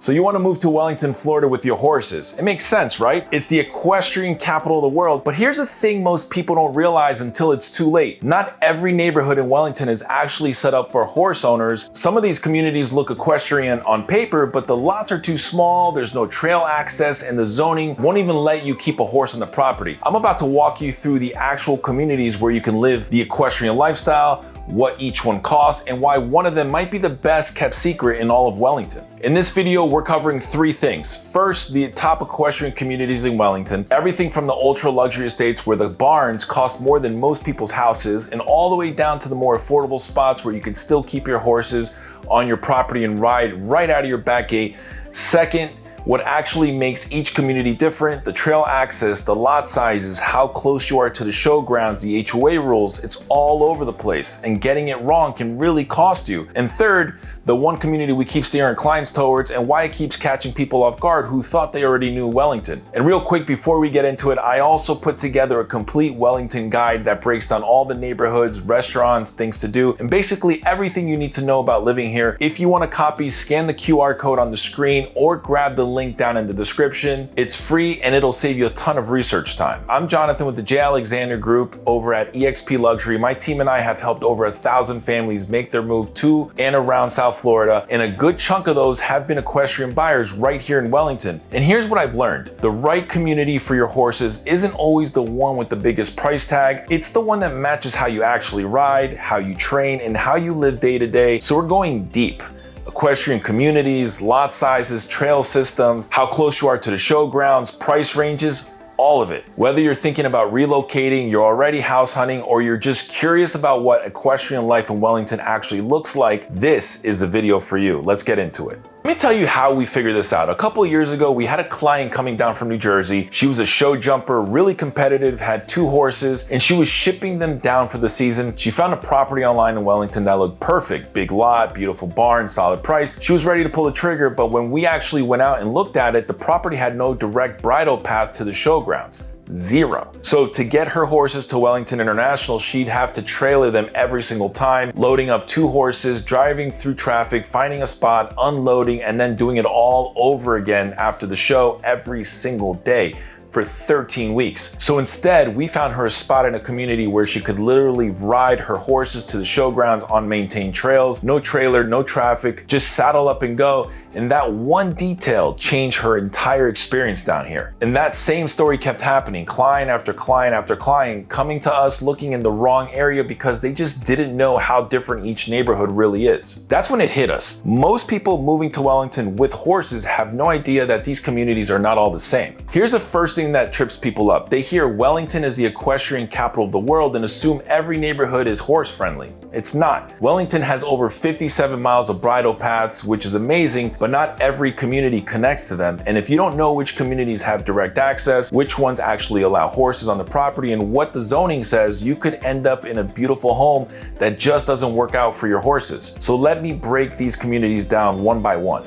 So you want to move to Wellington, Florida with your horses. It makes sense, right? It's the equestrian capital of the world, but here's a thing most people don't realize until it's too late. Not every neighborhood in Wellington is actually set up for horse owners. Some of these communities look equestrian on paper, but the lots are too small, there's no trail access, and the zoning won't even let you keep a horse on the property. I'm about to walk you through the actual communities where you can live the equestrian lifestyle, what each one costs, and why one of them might be the best kept secret in all of Wellington. In this video, we're covering three things. First, the top equestrian communities in Wellington, everything from the ultra luxury estates where the barns cost more than most people's houses, and all the way down to the more affordable spots where you can still keep your horses on your property and ride right out of your back gate. Second, what actually makes each community different, the trail access, the lot sizes, how close you are to the showgrounds, the HOA rules, it's all over the place, and getting it wrong can really cost you. And third, the one community we keep steering clients towards and why it keeps catching people off guard who thought they already knew Wellington. And real quick before we get into it, I also put together a complete Wellington guide that breaks down all the neighborhoods, restaurants, things to do, and basically everything you need to know about living here. If you want a copy, scan the QR code on the screen or grab the link down in the description. It's free and it'll save you a ton of research time. I'm Jonathan with the J. Alexander Group over at eXp Luxury. My team and I have helped over 1,000 families make their move to and around South Florida, and a good chunk of those have been equestrian buyers right here in Wellington. And here's what I've learned. The right community for your horses isn't always the one with the biggest price tag. It's the one that matches how you actually ride, how you train, and how you live day to day. So we're going deep. Equestrian communities, lot sizes, trail systems, how close you are to the showgrounds, price ranges, all of it. Whether you're thinking about relocating, you're already house hunting, or you're just curious about what equestrian life in Wellington actually looks like, this is the video for you. Let's get into it. Let me tell you how we figured this out. A couple of years ago, we had a client coming down from New Jersey. She was a show jumper, really competitive, had 2 horses, and she was shipping them down for the season. She found a property online in Wellington that looked perfect. Big lot, beautiful barn, solid price. She was ready to pull the trigger, but when we actually went out and looked at it, the property had no direct bridle path to the showgrounds. 0. So to get her horses to Wellington International, she'd have to trailer them every single time, loading up 2 horses, driving through traffic, finding a spot, unloading, and then doing it all over again after the show every single day for 13 weeks. So instead, we found her a spot in a community where she could literally ride her horses to the showgrounds on maintained trails, no trailer, no traffic, just saddle up and go. And that one detail changed her entire experience down here. And that same story kept happening, client after client after client coming to us looking in the wrong area because they just didn't know how different each neighborhood really is. That's when it hit us. Most people moving to Wellington with horses have no idea that these communities are not all the same. Here's the first thing that trips people up. They hear Wellington is the equestrian capital of the world and assume every neighborhood is horse friendly. It's not. Wellington has over 57 miles of bridle paths, which is amazing, but not every community connects to them. And if you don't know which communities have direct access, which ones actually allow horses on the property, and what the zoning says, you could end up in a beautiful home that just doesn't work out for your horses. So let me break these communities down one by one.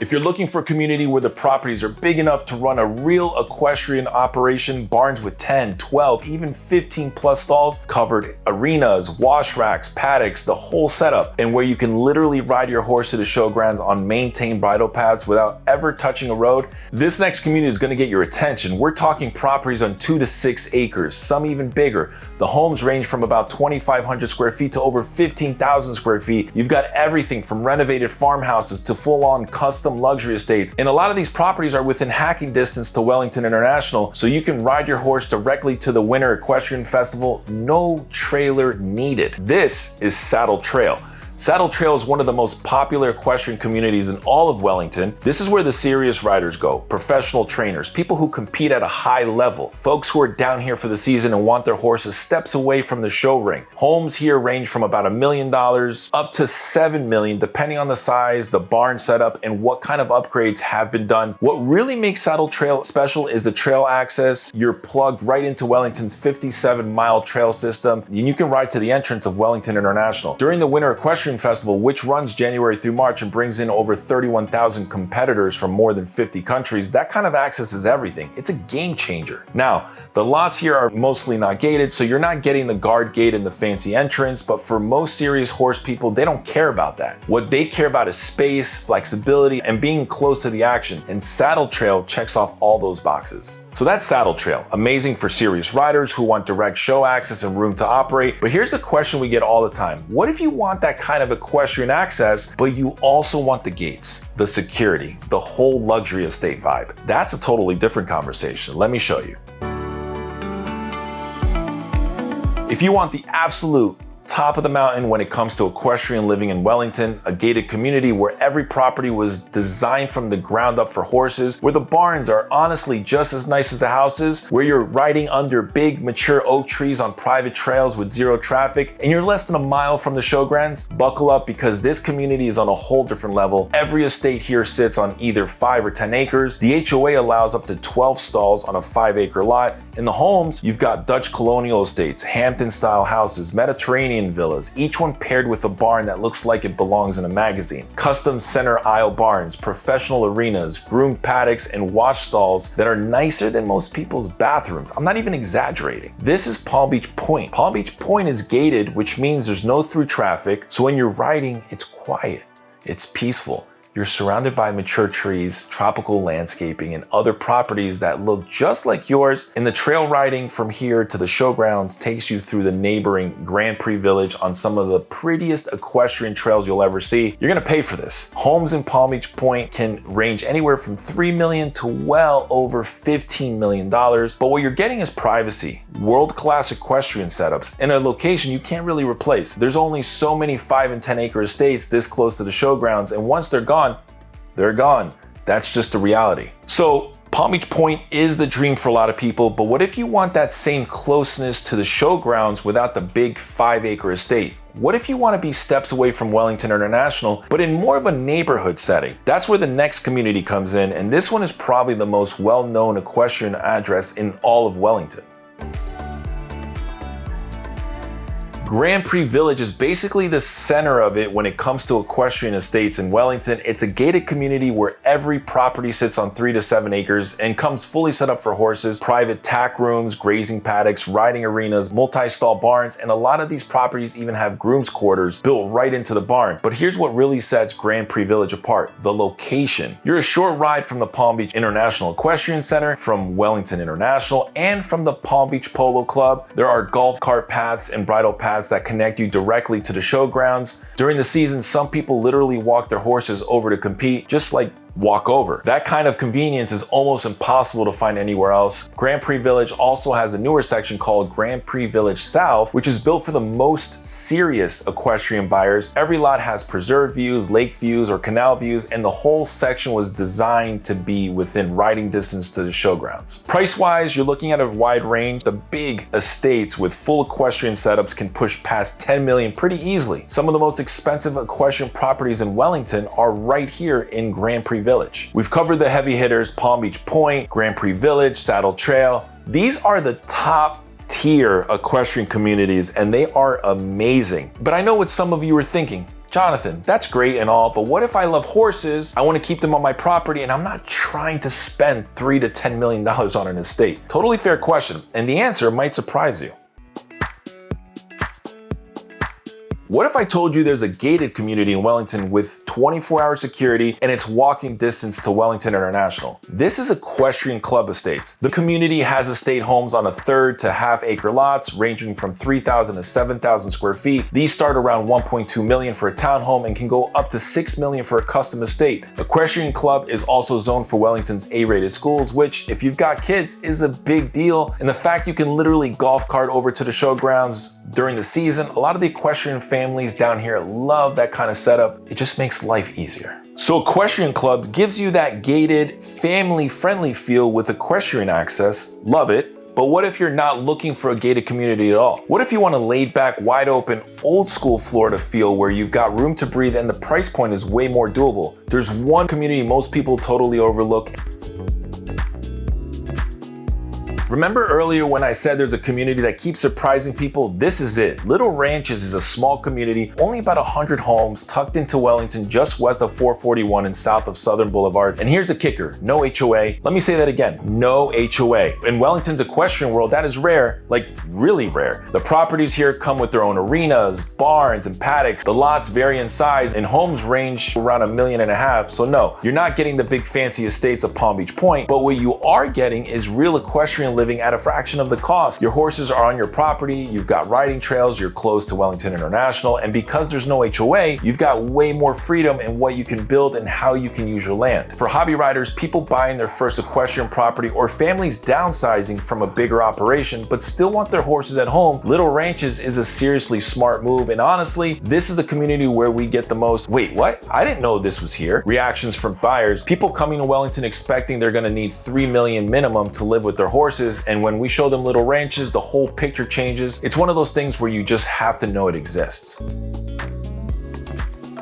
If you're looking for a community where the properties are big enough to run a real equestrian operation, barns with 10, 12, even 15 plus stalls, covered arenas, wash racks, paddocks, the whole setup, and where you can literally ride your horse to the showgrounds on maintained bridle paths without ever touching a road, this next community is going to get your attention. We're talking properties on 2 to 6 acres, some even bigger. The homes range from about 2,500 square feet to over 15,000 square feet. You've got everything from renovated farmhouses to full-on custom luxury estates. And a lot of these properties are within hacking distance to Wellington International, so you can ride your horse directly to the Winter Equestrian Festival, no trailer needed. This is Saddle Trail. Saddle Trail is one of the most popular equestrian communities in all of Wellington. This is where the serious riders go, professional trainers, people who compete at a high level, folks who are down here for the season and want their horses steps away from the show ring. Homes here range from about $1 million up to $7 million, depending on the size, the barn setup, and what kind of upgrades have been done. What really makes Saddle Trail special is the trail access. You're plugged right into Wellington's 57-mile trail system, and you can ride to the entrance of Wellington International. During the Winter Equestrian Equestrian Festival, which runs January through March and brings in over 31,000 competitors from more than 50 countries, that kind of access is everything. It's a game changer. Now, the lots here are mostly not gated, so you're not getting the guard gate and the fancy entrance, but for most serious horse people, they don't care about that. What they care about is space, flexibility, and being close to the action, and Saddle Trail checks off all those boxes. So that's Saddle Trail, amazing for serious riders who want direct show access and room to operate. But here's the question we get all the time. What if you want that kind of equestrian access, but you also want the gates, the security, the whole luxury estate vibe? That's a totally different conversation. Let me show you. If you want the absolute top of the mountain when it comes to equestrian living in Wellington, a gated community where every property was designed from the ground up for horses, where the barns are honestly just as nice as the houses, where you're riding under big mature oak trees on private trails with zero traffic, and you're less than a mile from the showgrounds, buckle up because this community is on a whole different level. Every estate here sits on either 5 or 10 acres. The HOA allows up to 12 stalls on a 5-acre lot. In the homes, you've got Dutch colonial estates, Hampton-style houses, Mediterranean villas, each one paired with a barn that looks like it belongs in a magazine. Custom center aisle barns, professional arenas, groomed paddocks, and wash stalls that are nicer than most people's bathrooms. I'm not even exaggerating. This is Palm Beach Point. Palm Beach Point is gated, which means there's no through traffic, so when you're riding, it's quiet, it's peaceful. You're surrounded by mature trees, tropical landscaping, and other properties that look just like yours. And the trail riding from here to the showgrounds takes you through the neighboring Prix Village on some of the prettiest equestrian trails you'll ever see. You're gonna pay for this. Homes in Palm Beach Point can range anywhere from $3 million to well over $15 million. But what you're getting is privacy, world-class equestrian setups, and a location you can't really replace. There's only so many 5 and 10 acre estates this close to the showgrounds, and once they're gone, they're gone. That's just the reality. So Palm Beach Point is the dream for a lot of people, but what if you want that same closeness to the showgrounds without the big 5-acre estate? What if you want to be steps away from Wellington International, but in more of a neighborhood setting? That's where the next community comes in, and this one is probably the most well-known equestrian address in all of Wellington. Prix Village is basically the center of it when it comes to equestrian estates in Wellington. It's a gated community where every property sits on 3 to 7 acres and comes fully set up for horses, private tack rooms, grazing paddocks, riding arenas, multi-stall barns, and a lot of these properties even have grooms quarters built right into the barn. But here's what really sets Prix Village apart: the location. You're a short ride from the Palm Beach International Equestrian Center, from Wellington International, and from the Palm Beach Polo Club. There are golf cart paths and bridle paths that connect you directly to the showgrounds. During the season, some people literally walk their horses over to compete, just like walk over. That kind of convenience is almost impossible to find anywhere else. Prix Village also has a newer section called Prix Village South, which is built for the most serious equestrian buyers. Every lot has preserve views, lake views, or canal views, and the whole section was designed to be within riding distance to the showgrounds. Price-wise, you're looking at a wide range. The big estates with full equestrian setups can push past $10 million pretty easily. Some of the most expensive equestrian properties in Wellington are right here in Prix Village. We've covered the heavy hitters: Palm Beach Point, Prix Village, Saddle Trail. These are the top tier equestrian communities, and they are amazing. But I know what some of you are thinking. Jonathan, that's great and all, but what if I love horses, I want to keep them on my property, and I'm not trying to spend $3 to $10 million on an estate? Totally fair question, and the answer might surprise you. What if I told you there's a gated community in Wellington with 24-hour security and it's walking distance to Wellington International? This is Equestrian Club Estates. The community has estate homes on a 1/3 to half-acre lots ranging from 3,000 to 7,000 square feet. These start around 1.2 million for a townhome and can go up to 6 million for a custom estate. Equestrian Club is also zoned for Wellington's A-rated schools, which, if you've got kids, is a big deal. And the fact you can literally golf cart over to the showgrounds during the season, a lot of the equestrian families down here love that kind of setup. It just makes life easier. So Equestrian Club gives you that gated, family-friendly feel with equestrian access. Love it. But what if you're not looking for a gated community at all? What if you want a laid-back, wide-open, old-school Florida feel where you've got room to breathe and the price point is way more doable? There's one community most people totally overlook. Remember earlier when I said there's a community that keeps surprising people? This is it. Little Ranches is a small community, only about 100 homes, tucked into Wellington, just west of 441 and south of Southern Boulevard. And here's the kicker, no HOA. Let me say that again, no HOA. In Wellington's equestrian world, that is rare, like really rare. The properties here come with their own arenas, barns, and paddocks. The lots vary in size, and homes range around $1.5 million. So no, you're not getting the big fancy estates of Palm Beach Point, but what you are getting is real equestrian living at a fraction of the cost. Your horses are on your property, you've got riding trails, you're close to Wellington International, and because there's no HOA, you've got way more freedom in what you can build and how you can use your land. For hobby riders, people buying their first equestrian property, or families downsizing from a bigger operation but still want their horses at home, Little Ranches is a seriously smart move, and honestly, this is the community where we get the most, wait, what? I didn't know this was here. Reactions from buyers, people coming to Wellington expecting they're gonna need $3 million minimum to live with their horses, and when we show them Little Ranches, the whole picture changes. It's one of those things where you just have to know it exists.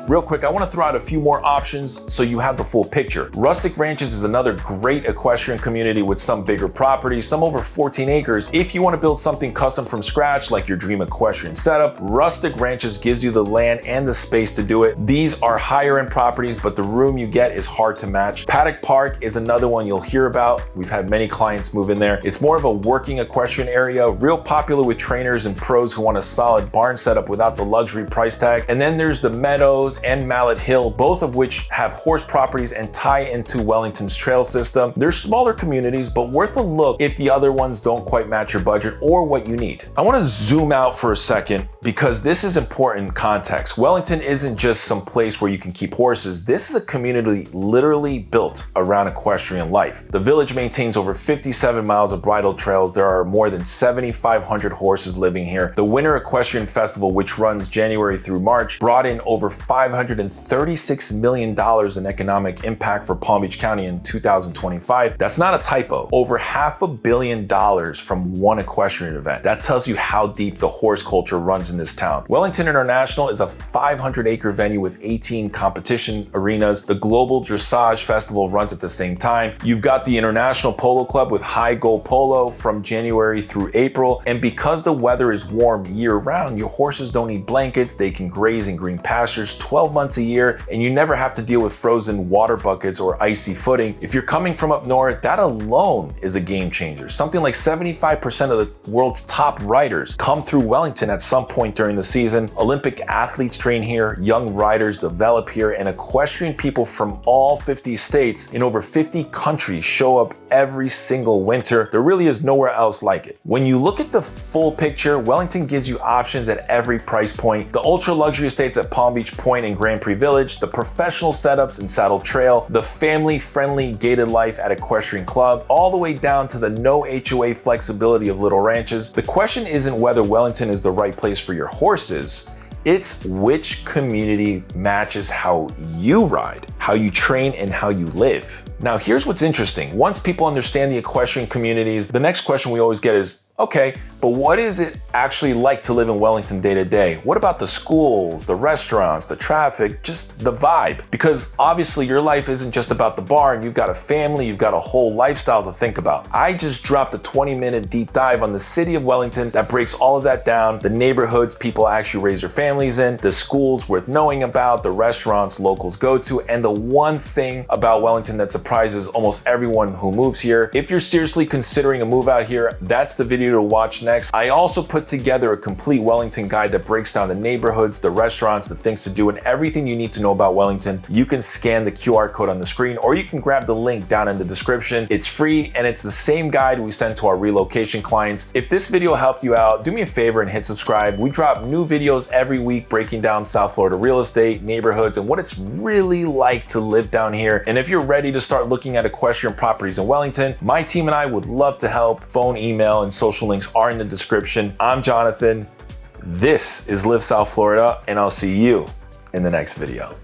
Real quick, I want to throw out a few more options so you have the full picture. Rustic Ranches is another great equestrian community with some bigger properties, some over 14 acres. If you want to build something custom from scratch, like your dream equestrian setup, Rustic Ranches gives you the land and the space to do it. These are higher end properties, but the room you get is hard to match. Paddock Park is another one you'll hear about. We've had many clients move in there. It's more of a working equestrian area, real popular with trainers and pros who want a solid barn setup without the luxury price tag. And then there's the Meadows and Mallet Hill, both of which have horse properties and tie into Wellington's trail system. They're smaller communities, but worth a look if the other ones don't quite match your budget or what you need. I want to zoom out for a second because this is important context. Wellington isn't just some place where you can keep horses. This is a community literally built around equestrian life. The village maintains over 57 miles of bridle trails. There are more than 7,500 horses living here. The Winter Equestrian Festival, which runs January through March, brought in over $536 million in economic impact for Palm Beach County in 2025. That's not a typo. Over $500 million from one equestrian event. That tells you how deep the horse culture runs in this town. Wellington International is a 500-acre venue with 18 competition arenas. The Global Dressage Festival runs at the same time. You've got the International Polo Club with high goal polo from January through April. And because the weather is warm year-round, your horses don't need blankets. They can graze in green pastures 12 months a year, and you never have to deal with frozen water buckets or icy footing. If you're coming from up north, that alone is a game changer. Something like 75% of the world's top riders come through Wellington at some point during the season. Olympic athletes train here, young riders develop here, and equestrian people from all 50 states in over 50 countries show up every single winter. There really is nowhere else like it. When you look at the full picture, Wellington gives you options at every price point. The ultra luxury estates at Palm Beach Point and Prix Village, the professional setups in Saddle Trail, the family-friendly gated life at Equestrian Club, all the way down to the no HOA flexibility of Little Ranches. The question isn't whether Wellington is the right place for your horses, it's which community matches how you ride, how you train, and how you live. Now, here's what's interesting. Once people understand the equestrian communities, the next question we always get is, okay, but what is it actually like to live in Wellington day to day? What about the schools, the restaurants, the traffic, just the vibe? Because obviously your life isn't just about the barn. You've got a family, you've got a whole lifestyle to think about. I just dropped a 20-minute deep dive on the city of Wellington that breaks all of that down, the neighborhoods people actually raise their families in, the schools worth knowing about, the restaurants locals go to, and the one thing about Wellington that surprises almost everyone who moves here. If you're seriously considering a move out here, that's the video to watch next. I also put together a complete Wellington guide that breaks down the neighborhoods, the restaurants, the things to do, and everything you need to know about Wellington. You can scan the QR code on the screen, or you can grab the link down in the description. It's free, and it's the same guide we send to our relocation clients. If this video helped you out, do me a favor and hit subscribe. We drop new videos every week breaking down South Florida real estate, neighborhoods, and what it's really like to live down here. And if you're ready to start looking at equestrian properties in Wellington, my team and I would love to help. Phone, email, and social links are in the description. I'm Jonathan. This is Live South Florida, and I'll see you in the next video.